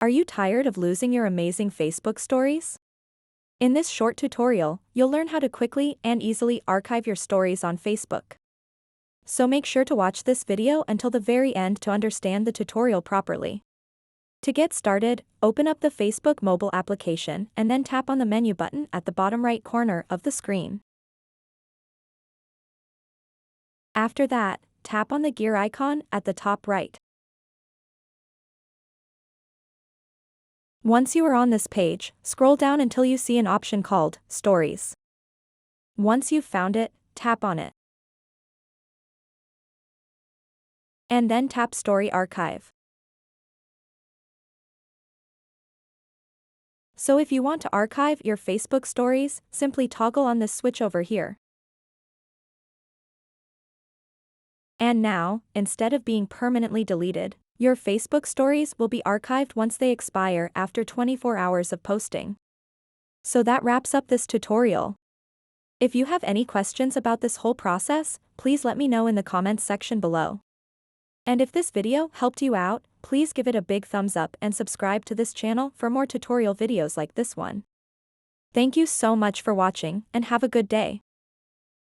Are you tired of losing your amazing Facebook stories? In this short tutorial, you'll learn how to quickly and easily archive your stories on Facebook. So make sure to watch this video until the very end to understand the tutorial properly. To get started, open up the Facebook mobile application and then tap on the menu button at the bottom right corner of the screen. After that, tap on the gear icon at the top right. Once you are on this page, scroll down until you see an option called Stories. Once you've found it, tap on it. And then tap Story Archive. So if you want to archive your Facebook stories, simply toggle on this switch over here. And now, instead of being permanently deleted, your Facebook stories will be archived once they expire after 24 hours of posting. So that wraps up this tutorial. If you have any questions about this whole process, please let me know in the comments section below. And if this video helped you out, please give it a big thumbs up and subscribe to this channel for more tutorial videos like this one. Thank you so much for watching and have a good day.